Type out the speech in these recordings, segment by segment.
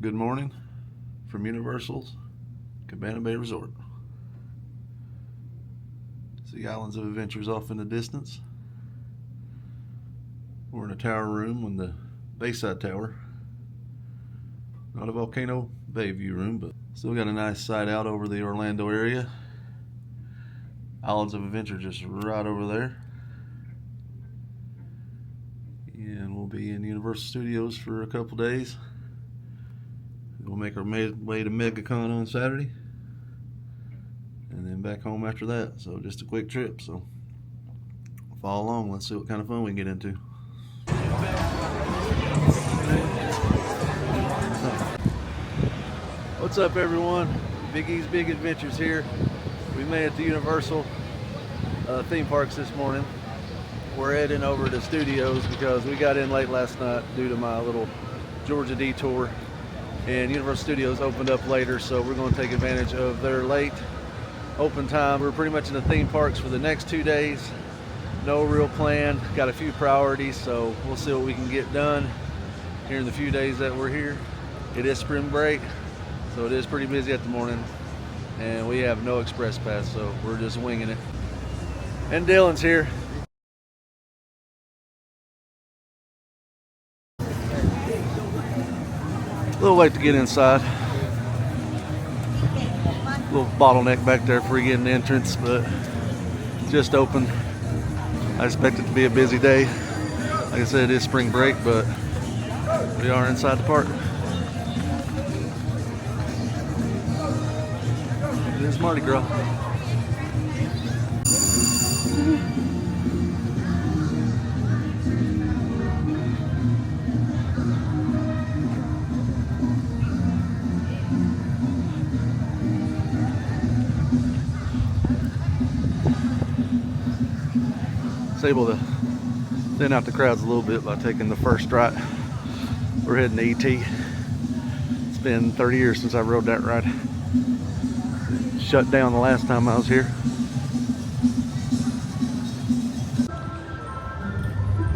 Good morning from Universal's Cabana Bay Resort. See Islands of Adventures off in the distance. We're in a tower room on the Bayside Tower. Not a Volcano Bay view room, but still got a nice sight out over the Orlando area. Islands of Adventure just right over there. And we'll be in Universal Studios for a couple days. We'll make our way to MegaCon on Saturday and then back home after that. So just a quick trip. So follow along. Let's see what kind of fun we can get into. What's up, everyone? Big E's Big Adventures here. We made it to Universal theme parks this morning. We're heading over to Studios because we got in late last night due to my little Georgia detour. And Universal Studios opened up later, so we're going to take advantage of their late open time. We're pretty much in the theme parks for the next 2 days. No real plan. Got a few priorities, so we'll see what we can get done here in the few days that we're here. It is spring break, so it is pretty busy at the morning, and we have no express pass, so we're just winging it. And Dylan's here. A little late to get inside. A little bottleneck back there before you get an entrance, but just open. I expect it to be a busy day. Like I said, it is spring break, but we are inside the park. It is Mardi Gras. It's able to thin out the crowds a little bit by taking the first right. We're heading to ET. It's been 30 years since I rode that ride. Shut down the last time I was here.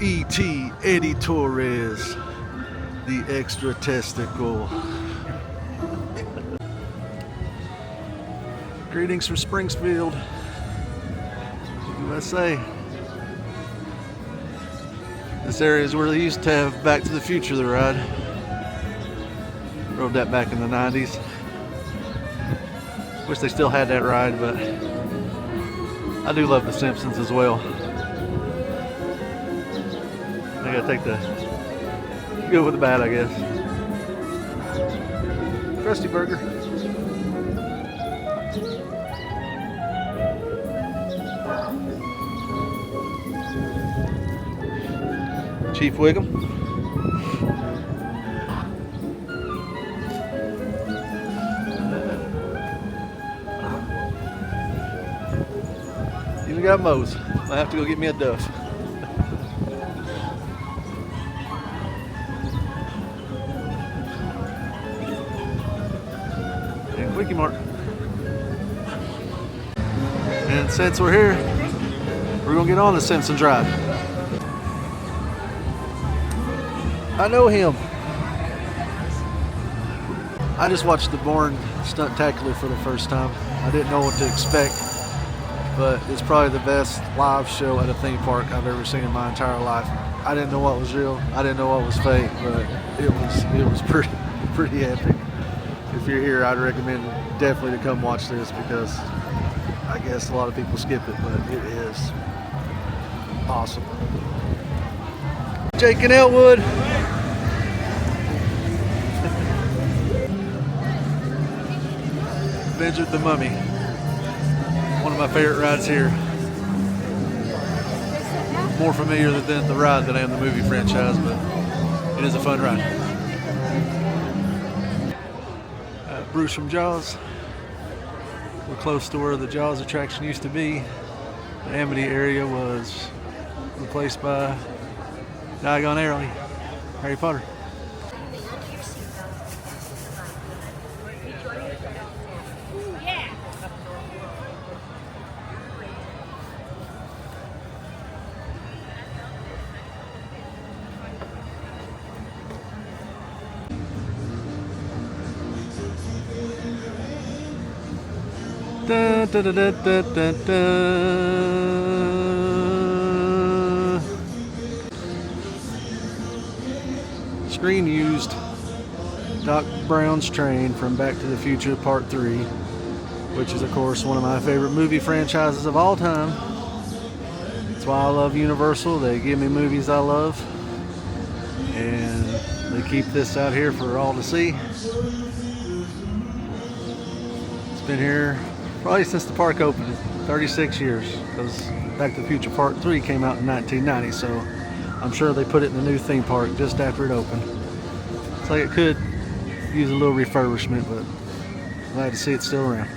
ET Eddie Torres, the extra testicle. Greetings from Springfield, USA. This area is where they used to have Back to the Future, the ride. Rode that back in the 90s. Wish they still had that ride, but I do love The Simpsons as well. I gotta take the good with the bad, I guess. Krusty Burger. Chief Wiggum. Even got Moe's. I have to go get me a Duff. And Quickie Mart. And since we're here, we're gonna get on the Simpsons ride. I know him. I just watched the Bourne Stuntacular for the first time. I didn't know what to expect, but it's probably the best live show at a theme park I've ever seen in my entire life. I didn't know what was real. I didn't know what was fake, but it was pretty epic. If you're here, I'd recommend definitely to come watch this because I guess a lot of people skip it, but it is awesome. Jake and Elwood. Avenged the Mummy. One of my favorite rides here. More familiar than the ride than I am the movie franchise, but it is a fun ride. Bruce from Jaws. We're close to where the Jaws attraction used to be. The Amity area was replaced by Diagon Alley, Harry Potter. Dun, dun, dun, dun, dun, dun, dun. Screen used Doc Brown's train from Back to the Future Part 3, which is of course one of my favorite movie franchises of all time. That's why I love Universal. They give me movies I love, and they keep this out here for all to see. It's been here probably since the park opened, 36 years, because Back to the Future Part 3 came out in 1990, so I'm sure they put it in the new theme park just after it opened. It's like it could use a little refurbishment, but glad to see it's still around.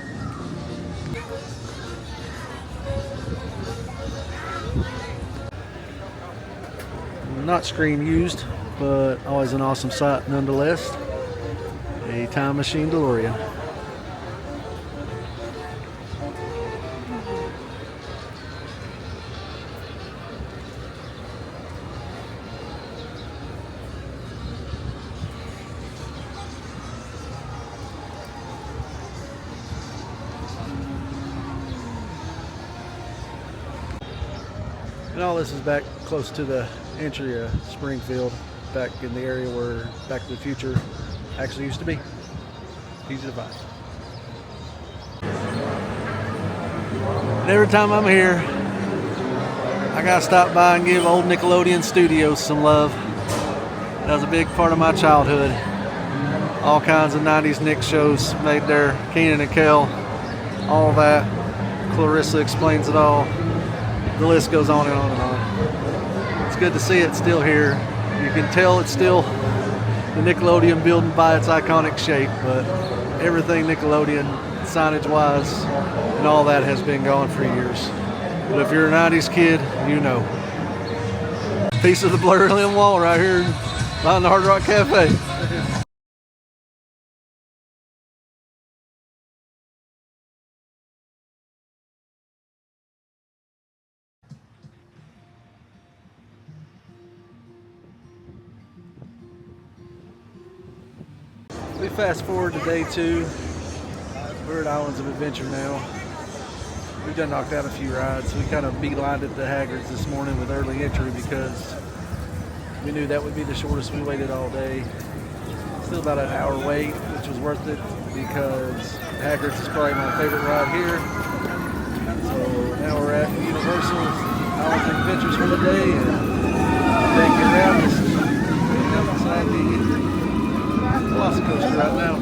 Not screen used, but always an awesome sight nonetheless. A Time Machine DeLorean. And all this is back close to the entry of Springfield, back in the area where Back to the Future actually used to be. Easy to find. And every time I'm here, I gotta stop by and give old Nickelodeon Studios some love. That was a big part of my childhood. All kinds of 90s Nick shows made there. Kenan and Kel, all that. Clarissa Explains It All. The list goes on and on and on. It's good to see it still here. You can tell it's still the Nickelodeon building by its iconic shape, but everything Nickelodeon, signage-wise, and all that has been gone for years. But if you're a 90s kid, you know. Piece of the Blur Limb wall right here behind the Hard Rock Cafe. We fast forward to day 2. We're at Islands of Adventure now. We've done knocked out a few rides. We kind of beelined it to Hagrid's this morning with early entry because we knew that would be the shortest. We waited all day. Still about an hour wait, which was worth it because Hagrid's is probably my favorite ride here. So now we're at Universal Islands of Adventures for the day, and take it out. This is waiting outside the Velocicoaster right now.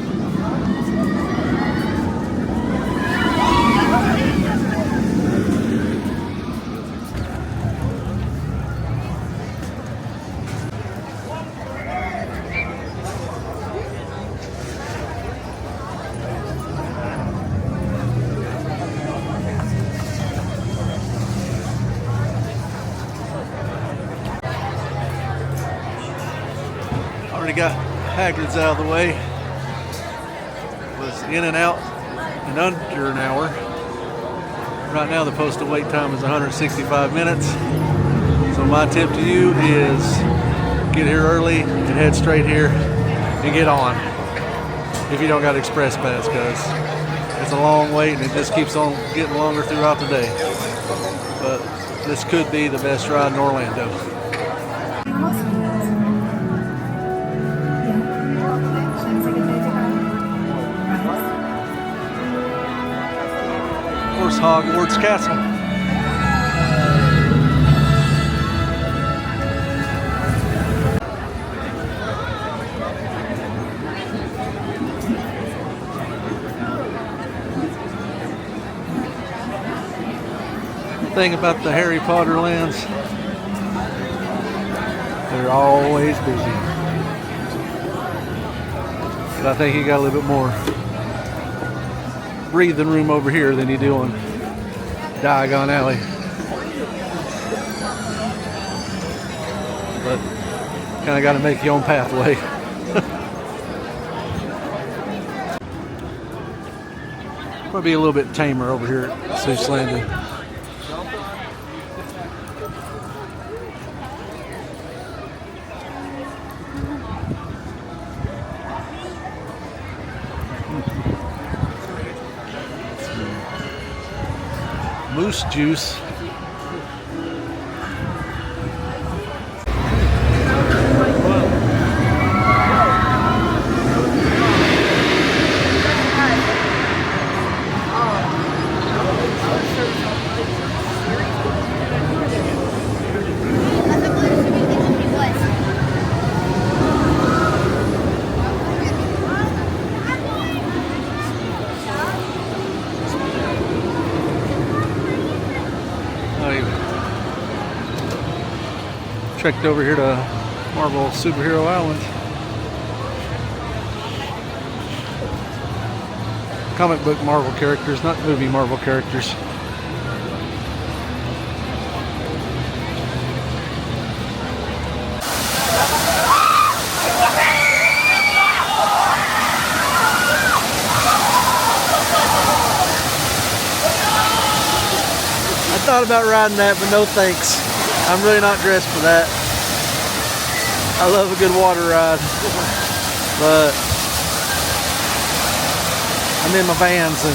Already got Hagrid's out of the way. Was in and out in under an hour. Right now the posted wait time is 165 minutes. So my tip to you is get here early and head straight here and get on. If you don't got Express Pass, because it's a long wait and it just keeps on getting longer throughout the day. But this could be the best ride in Orlando. Of course, Hogwarts Castle. The thing about the Harry Potter lands, they're always busy. But I think you got a little bit more breathing room over here than you do on Diagon Alley. But kind of got to make your own pathway. Probably be a little bit tamer over here at Seuss Landing. moose juice. Trekked over here to Marvel Superhero Island. Comic book Marvel characters, not movie Marvel characters. I thought about riding that, but no thanks. I'm really not dressed for that. I love a good water ride, but I'm in my Vans, and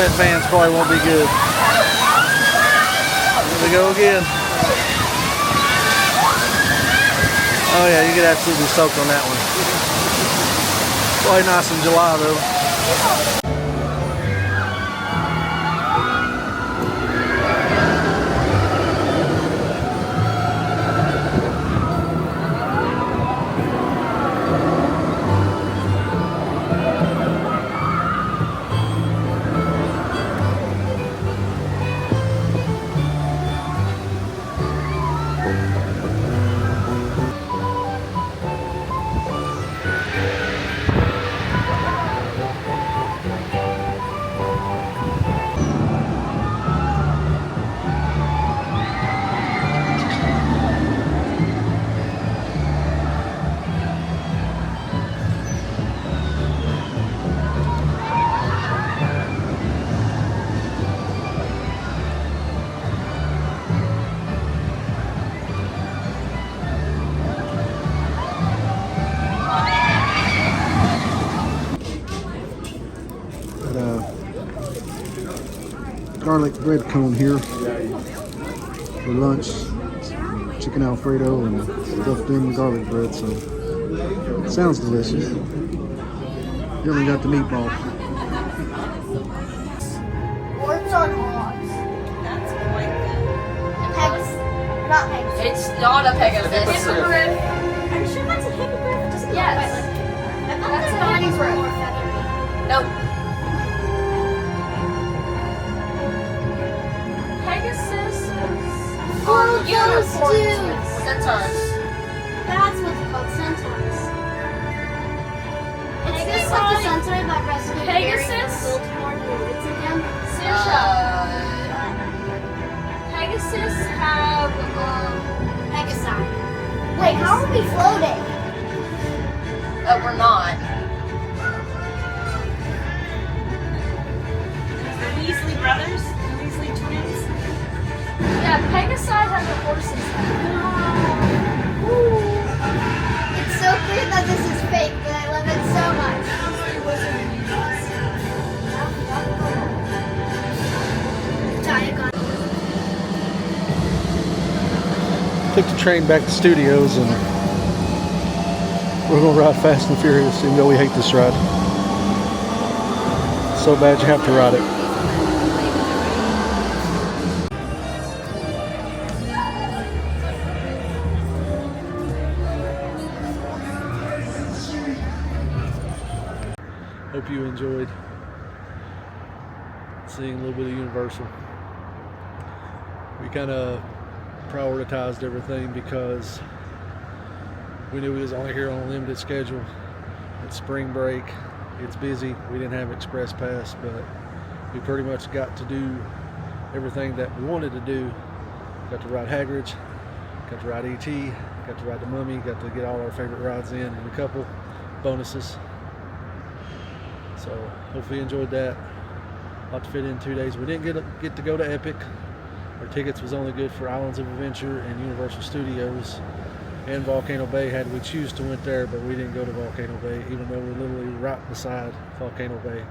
wet Vans probably won't be good. Here we go again. Oh yeah, you get absolutely soaked on that one. Probably nice in July though. Garlic bread cone here for lunch. Chicken Alfredo and stuffed in garlic bread, so it sounds delicious. You only got the meatball. What's on logs? That's quite good. Not Pegasus. It's not a Pegasus. Hippogriff. Are you sure that's a hippogriff? It doesn't Yes. I thought That's their a bodies were hippogriff. more feathery. Nope. Pegasus are those unicorns dudes. with centaurs. That's what's called centaurs. It's Pegasus- just like the centaur that rescued Pegasus? Barry from Baltimore Ravens again. Pegasus have Pegasi. Wait, how are we floating? we're not. The Weasley brothers? The Weasley twins? Yeah, Pegasi have the horses. It's so clear that this is fake, but I love it so much. Diagon. Took the train back to studios, and we're gonna ride Fast and Furious, even though we hate this ride. So bad you have to ride it. Hope you enjoyed seeing a little bit of Universal. We kind of prioritized everything because we knew we was only here on a limited schedule. It's spring break, it's busy. We didn't have Express Pass, but we pretty much got to do everything that we wanted to do. Got to ride Hagridge, got to ride E.T., got to ride the Mummy, got to get all our favorite rides in, and a couple bonuses. So hopefully you enjoyed that. A lot to fit in 2 days. We didn't get to go to Epic. Our tickets was only good for Islands of Adventure and Universal Studios and Volcano Bay had we choose to went there, but we didn't go to Volcano Bay, even though we're literally right beside Volcano Bay.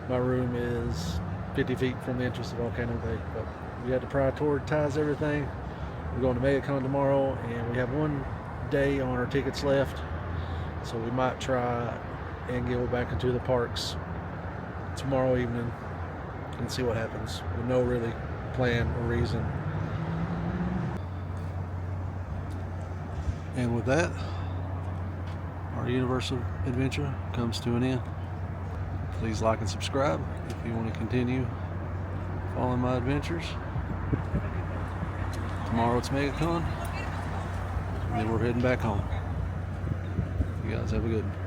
My room is 50 feet from the entrance to Volcano Bay. But we had to prioritize everything. We're going to MegaCon tomorrow, and we have one day on our tickets left, so we might try and go back into the parks tomorrow evening and see what happens, with no really plan or reason. And with that, our Universal adventure comes to an end. Please like and subscribe if you want to continue following my adventures. Tomorrow it's MegaCon, and then we're heading back home. You guys have a good one.